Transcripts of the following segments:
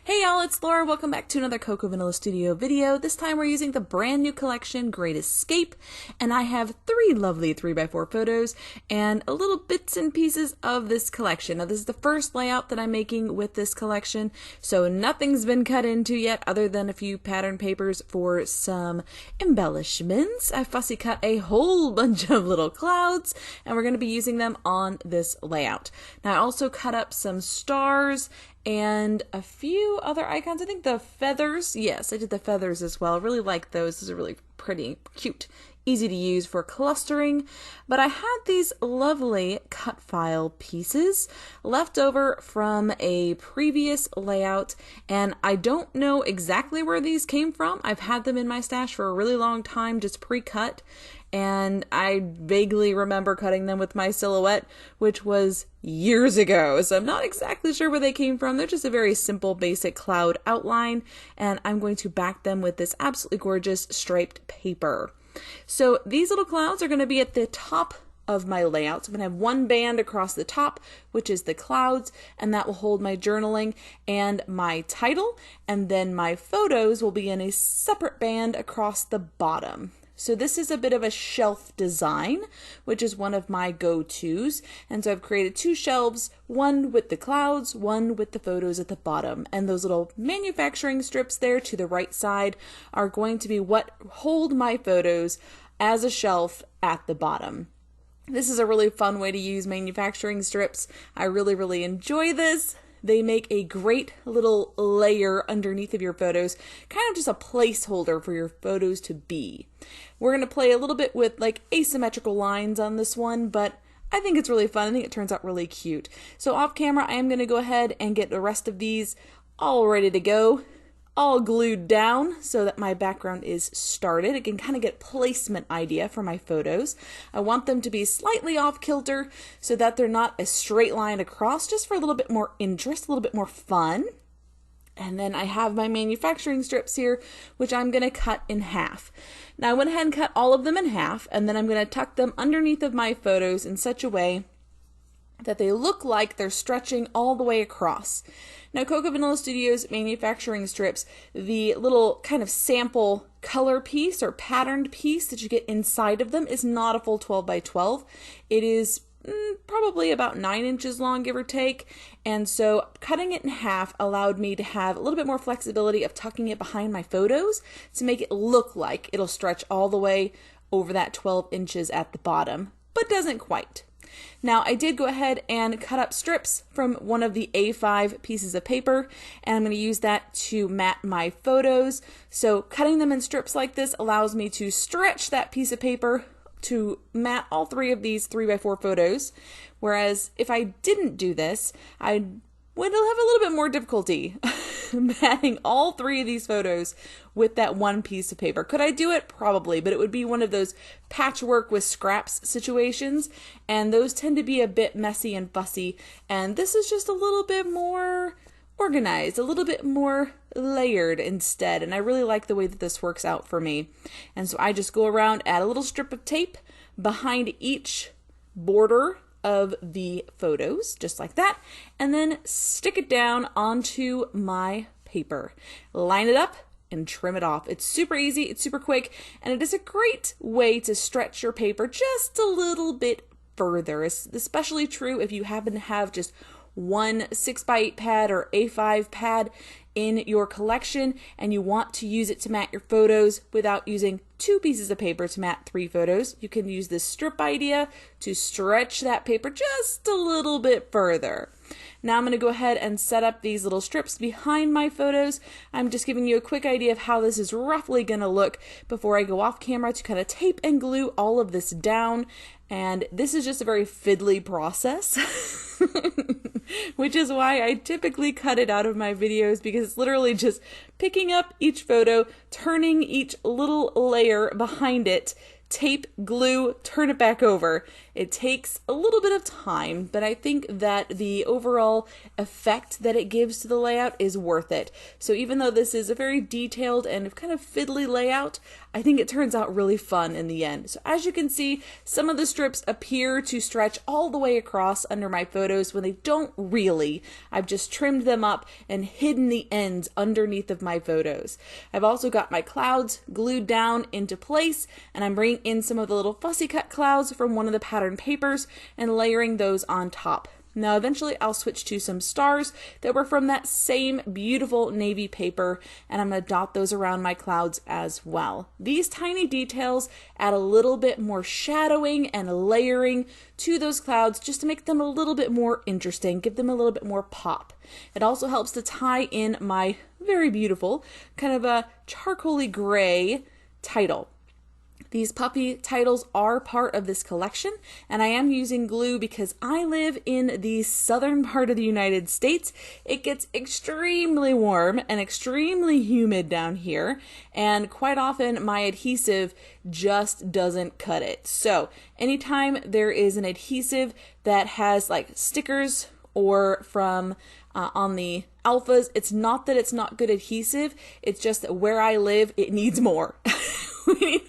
Hey y'all, it's Laura. Welcome back to another Cocoa Vanilla Studio video. This time we're using the brand new collection, Great Escape, and I have three lovely 3x4 photos and a little bits and pieces of this collection. Now this is the first layout that I'm making with this collection, so nothing's been cut into yet other than a few pattern papers for some embellishments. I fussy cut a whole bunch of little clouds, and we're going to be using them on this layout. Now I also cut up some stars and a few other icons. I think the feathers, yes, I did the feathers as well. I really like those. Those are really pretty, cute, easy to use for clustering. But I had these lovely cut file pieces left over from a previous layout, and I don't know exactly where these came from. I've had them in my stash for a really long time, just pre-cut. And I vaguely remember cutting them with my silhouette, which was years ago. So I'm not exactly sure where they came from. They're just a very simple, basic cloud outline, and I'm going to back them with this absolutely gorgeous striped paper. So these little clouds are going to be at the top of my layout. So I'm going to have one band across the top, which is the clouds, and that will hold my journaling and my title, and then my photos will be in a separate band across the bottom. So this is a bit of a shelf design, which is one of my go-tos. And so I've created two shelves, one with the clouds, one with the photos at the bottom. And those little manufacturing strips there to the right side are going to be what hold my photos as a shelf at the bottom. This is a really fun way to use manufacturing strips. I really enjoy this. They make a great little layer underneath of your photos, kind of just a placeholder for your photos to be. We're going to play a little bit with like asymmetrical lines on this one, but I think it's really fun. I think it turns out really cute. So off camera, I am going to go ahead and get the rest of these all ready to go, all glued down so that my background is started. I can kind of get placement idea for my photos. I want them to be slightly off kilter so that they're not a straight line across, just for a little bit more interest, a little bit more fun. And then I have my manufacturing strips here, which I'm going to cut in half. Now I went ahead and cut all of them in half, and then I'm going to tuck them underneath of my photos in such a way that they look like they're stretching all the way across. Now, Cocoa Vanilla Studios manufacturing strips, the little kind of sample color piece or patterned piece that you get inside of them is not a full 12 by 12. It is probably about 9 inches long, give or take. And so cutting it in half allowed me to have a little bit more flexibility of tucking it behind my photos to make it look like it'll stretch all the way over that 12 inches at the bottom, but doesn't quite. Now I did go ahead and cut up strips from one of the A5 pieces of paper, and I'm going to use that to mat my photos. So cutting them in strips like this allows me to stretch that piece of paper to mat all three of these 3x4 photos, whereas if I didn't do this, I would have a little bit more difficulty matting all three of these photos with that one piece of paper. Could I do it? Probably, but it would be one of those patchwork with scraps situations, and those tend to be a bit messy and fussy, and this is just a little bit more organized, a little bit more layered instead, and I really like the way that this works out for me. And so I just go around, add a little strip of tape behind each border of the photos, just like that, and then stick it down onto my paper. Line it up and trim it off. It's super easy, it's super quick, and it is a great way to stretch your paper just a little bit further. It's especially true if you happen to have just one 6x8 pad or A5 pad in your collection and you want to use it to mat your photos without using two pieces of paper to mat three photos. You can use this strip idea to stretch that paper just a little bit further. Now I'm going to go ahead and set up these little strips behind my photos. I'm just giving you a quick idea of how this is roughly going to look before I go off camera to kind of tape and glue all of this down. And this is just a very fiddly process, which is why I typically cut it out of my videos, because it's literally just picking up each photo, turning each little layer behind it, tape, glue, turn it back over, It takes a little bit of time, but I think that the overall effect that it gives to the layout is worth it. So even though this is a very detailed and kind of fiddly layout, I think it turns out really fun in the end. So as you can see, some of the strips appear to stretch all the way across under my photos when they don't really. I've just trimmed them up and hidden the ends underneath of my photos. I've also got my clouds glued down into place, and I'm bringing in some of the little fussy cut clouds from one of the pattern papers and layering those on top. Now eventually I'll switch to some stars that were from that same beautiful navy paper, and I'm going to dot those around my clouds as well. These tiny details add a little bit more shadowing and layering to those clouds just to make them a little bit more interesting, give them a little bit more pop. It also helps to tie in my very beautiful kind of a charcoaly gray title. These puppy titles are part of this collection, and I am using glue because I live in the southern part of the United States. It gets extremely warm and extremely humid down here, and quite often my adhesive just doesn't cut it. So anytime there is an adhesive that has like stickers or from on the alphas, it's not that it's not good adhesive, it's just that where I live, it needs more. We need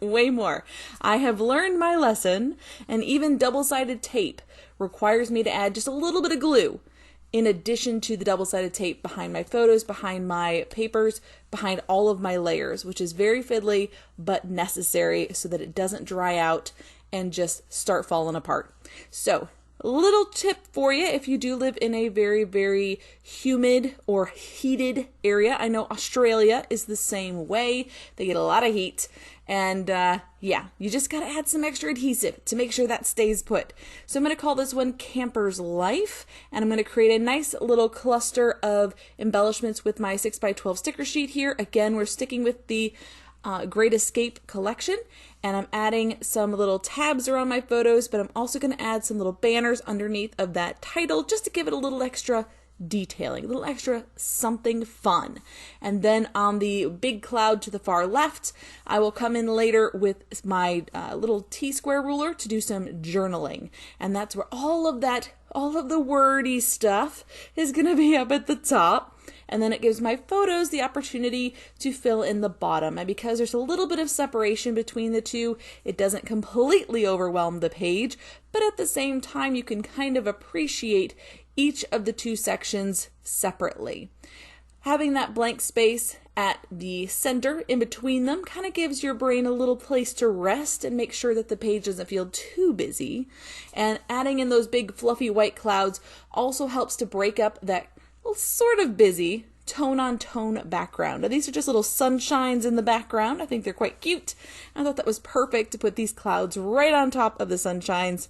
way more. I have learned my lesson, and even double-sided tape requires me to add just a little bit of glue in addition to the double-sided tape behind my photos, behind my papers, behind all of my layers, which is very fiddly but necessary so that it doesn't dry out and just start falling apart. So, a little tip for you if you do live in a very, very humid or heated area. I know Australia is the same way. They get a lot of heat. And yeah, you just got to add some extra adhesive to make sure that stays put. So I'm going to call this one Camper's Life. And I'm going to create a nice little cluster of embellishments with my 6x12 sticker sheet here. Again, we're sticking with the Great Escape collection, and I'm adding some little tabs around my photos, but I'm also going to add some little banners underneath of that title just to give it a little extra detailing, a little extra something fun. And then on the big cloud to the far left, I will come in later with my little T-square ruler to do some journaling, and that's where all of the wordy stuff is going to be up at the top. And then it gives my photos the opportunity to fill in the bottom. And because there's a little bit of separation between the two, it doesn't completely overwhelm the page, but at the same time, you can kind of appreciate each of the two sections separately. Having that blank space at the center in between them kind of gives your brain a little place to rest and make sure that the page doesn't feel too busy. And adding in those big fluffy white clouds also helps to break up that sort of busy tone-on-tone background. Now, these are just little sunshines in the background. I think they're quite cute. I thought that was perfect to put these clouds right on top of the sunshines,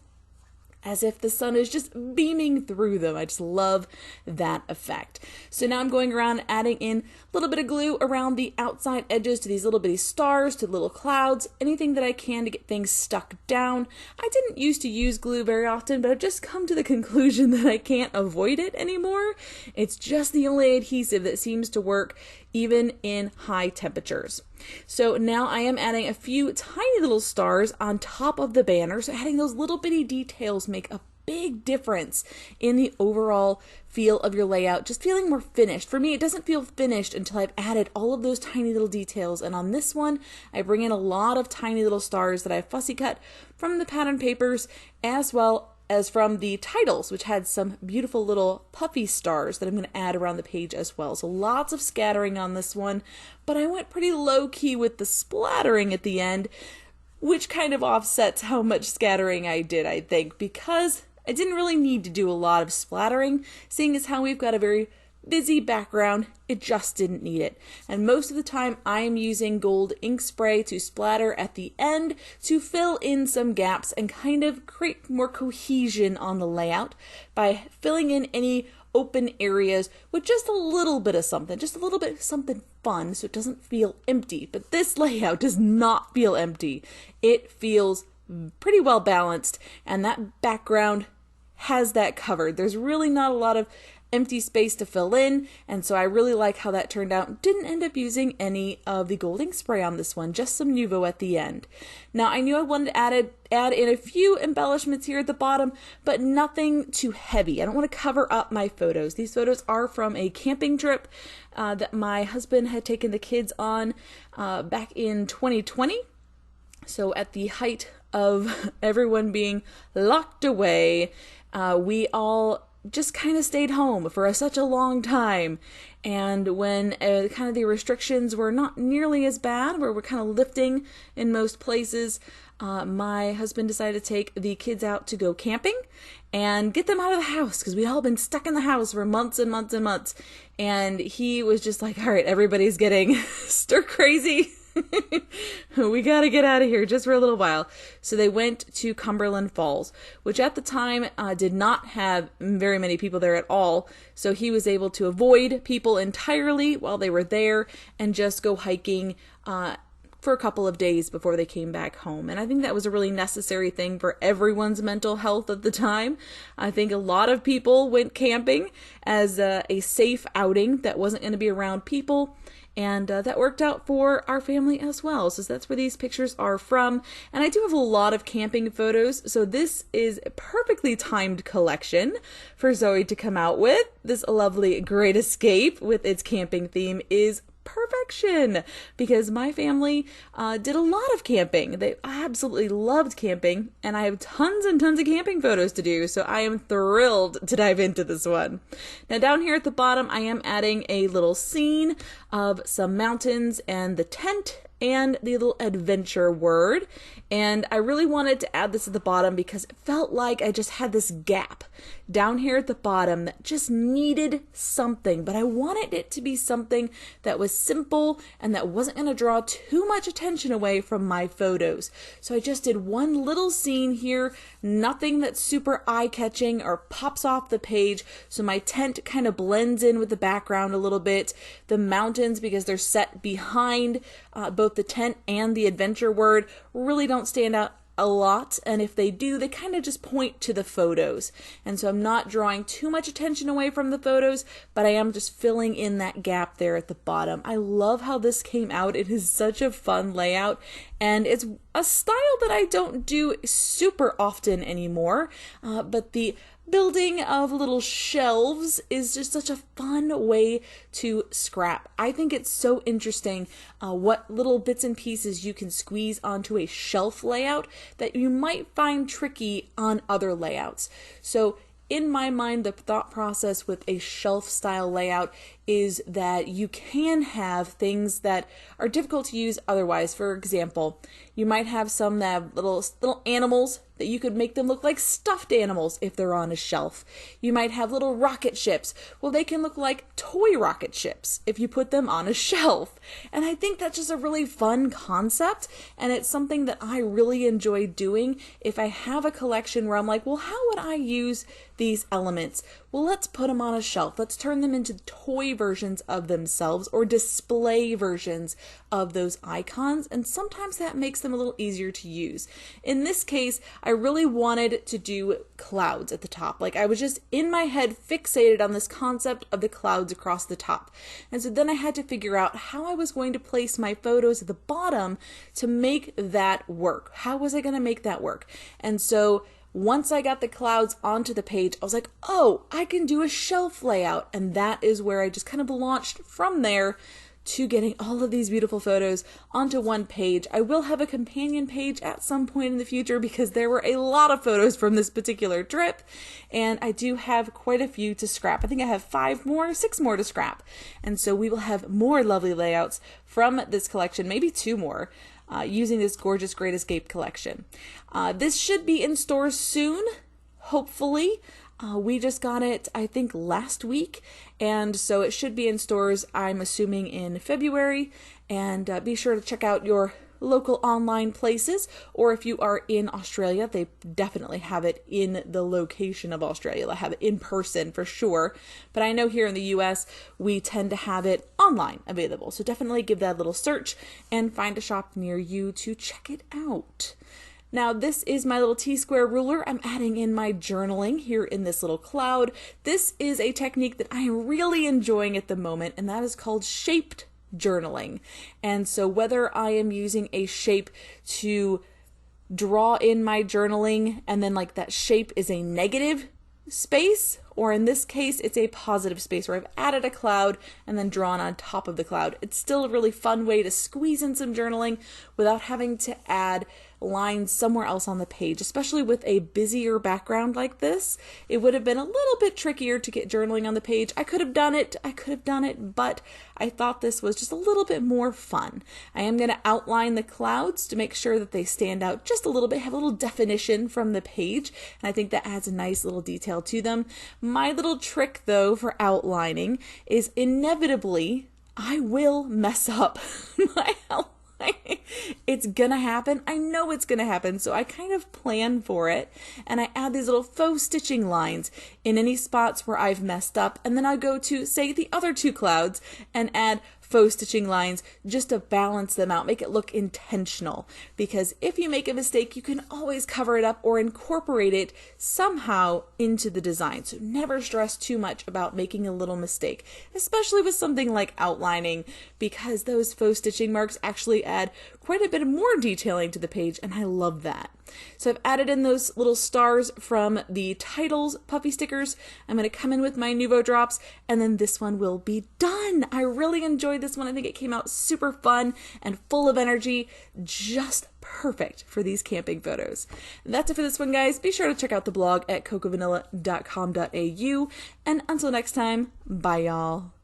as if the sun is just beaming through them. I just love that effect. So now I'm going around adding in a little bit of glue around the outside edges to these little bitty stars, to little clouds, anything that I can to get things stuck down. I didn't used to use glue very often, but I've just come to the conclusion that I can't avoid it anymore. It's just the only adhesive that seems to work even in high temperatures. So now I am adding a few tiny little stars on top of the banner. So adding those little bitty details make a big difference in the overall feel of your layout, just feeling more finished. For me, it doesn't feel finished until I've added all of those tiny little details. And on this one, I bring in a lot of tiny little stars that I've fussy cut from the pattern papers, as well as from the titles, which had some beautiful little puffy stars that I'm going to add around the page as well. So lots of scattering on this one, but I went pretty low-key with the splattering at the end, which kind of offsets how much scattering I did, I think, because I didn't really need to do a lot of splattering, seeing as how we've got a very busy background. It just didn't need it. And most of the time I am using gold ink spray to splatter at the end to fill in some gaps and kind of create more cohesion on the layout by filling in any open areas with just a little bit of something, just a little bit of something fun so it doesn't feel empty. But this layout does not feel empty. It feels pretty well balanced, and that background has that covered. There's really not a lot of empty space to fill in, and so I really like how that turned out. Didn't end up using any of the gold ink spray on this one, just some Nuvo at the end. Now I knew I wanted to add in a few embellishments here at the bottom, but nothing too heavy. I don't want to cover up my photos. These photos are from a camping trip that my husband had taken the kids on back in 2020. So at the height of everyone being locked away, we all just kind of stayed home for such a long time. And when kind of the restrictions were not nearly as bad, where we're kind of lifting in most places, my husband decided to take the kids out to go camping and get them out of the house, because we all been stuck in the house for months and months and months. And he was just like, all right, everybody's getting stir crazy. We gotta get out of here just for a little while. So they went to Cumberland Falls, which at the time did not have very many people there at all. So he was able to avoid people entirely while they were there and just go hiking for a couple of days before they came back home. And I think that was a really necessary thing for everyone's mental health at the time. I think a lot of people went camping as a safe outing that wasn't going to be around people. And that worked out for our family as well. So that's where these pictures are from. And I do have a lot of camping photos. So this is a perfectly timed collection for Zoe to come out with. This lovely Great Escape with its camping theme is perfection, because my family did a lot of camping. They absolutely loved camping, and I have tons and tons of camping photos to do, so I am thrilled to dive into this one. Now down here at the bottom, I am adding a little scene of some mountains and the tent and the little adventure word. And I really wanted to add this at the bottom because it felt like I just had this gap down here at the bottom that just needed something, but I wanted it to be something that was simple and that wasn't going to draw too much attention away from my photos. So I just did one little scene here, nothing that's super eye-catching or pops off the page. So my tent kind of blends in with the background a little bit. The mountains, because they're set behind both the tent and the adventure word, really don't stand out a lot, and if they do, they kind of just point to the photos. And so I'm not drawing too much attention away from the photos, but I am just filling in that gap there at the bottom. I love how this came out. It is such a fun layout, and it's a style that I don't do super often anymore, but the building of little shelves is just such a fun way to scrap. I think it's so interesting what little bits and pieces you can squeeze onto a shelf layout that you might find tricky on other layouts. So in my mind, the thought process with a shelf style layout is that you can have things that are difficult to use otherwise. For example, you might have some that have little animals that you could make them look like stuffed animals if they're on a shelf. You might have little rocket ships. Well, they can look like toy rocket ships if you put them on a shelf. And I think that's just a really fun concept, and it's something that I really enjoy doing. If I have a collection where I'm like, well, how would I use these elements? Well, let's put them on a shelf. Let's turn them into toy versions of themselves or display versions of those icons, and sometimes that makes them a little easier to use. In this case, I really wanted to do clouds at the top. Like, I was just in my head fixated on this concept of the clouds across the top. And so then I had to figure out how I was going to place my photos at the bottom to make that work. How was I going to make that work? And so once I got the clouds onto the page, I was like, oh, I can do a shelf layout. And that is where I just kind of launched from there to getting all of these beautiful photos onto one page. I will have a companion page at some point in the future because there were a lot of photos from this particular trip, and I do have quite a few to scrap. I think I have 6 more to scrap. And so we will have more lovely layouts from this collection, maybe 2 more. Using this gorgeous Great Escape collection. This should be in stores soon, hopefully. We just got it, I think, last week, and so it should be in stores, I'm assuming, in February. And be sure to check out your local online places, or if you are in Australia, they definitely have it in the location of Australia. They have it in person for sure, but I know here in the US we tend to have it online available, so definitely give that a little search and find a shop near you to check it out. Now this is my little T-square ruler. I'm adding in my journaling here in this little cloud. This is a technique that I am really enjoying at the moment, and that is called shaped journaling. And so whether I am using a shape to draw in my journaling and then like that shape is a negative space, or in this case it's a positive space where I've added a cloud and then drawn on top of the cloud. It's still a really fun way to squeeze in some journaling without having to add lines somewhere else on the page, especially with a busier background like this. It would have been a little bit trickier to get journaling on the page. I could have done it, but I thought this was just a little bit more fun. I am going to outline the clouds to make sure that they stand out just a little bit, have a little definition from the page, and I think that adds a nice little detail to them. My little trick though for outlining is inevitably I will mess up my outline. It's gonna happen. I know it's gonna happen, so I kind of plan for it, and I add these little faux stitching lines in any spots where I've messed up, and then I go to, say, the other two clouds and add faux stitching lines just to balance them out, make it look intentional. Because if you make a mistake, you can always cover it up or incorporate it somehow into the design. So never stress too much about making a little mistake, especially with something like outlining, because those faux stitching marks actually add quite a bit more detailing to the page, and I love that. So I've added in those little stars from the titles puffy stickers. I'm going to come in with my Nuvo drops, and then this one will be done. I really enjoyed this one. I think it came out super fun and full of energy, just perfect for these camping photos. That's it for this one, guys. Be sure to check out the blog at cocovanilla.com.au, and until next time, bye y'all.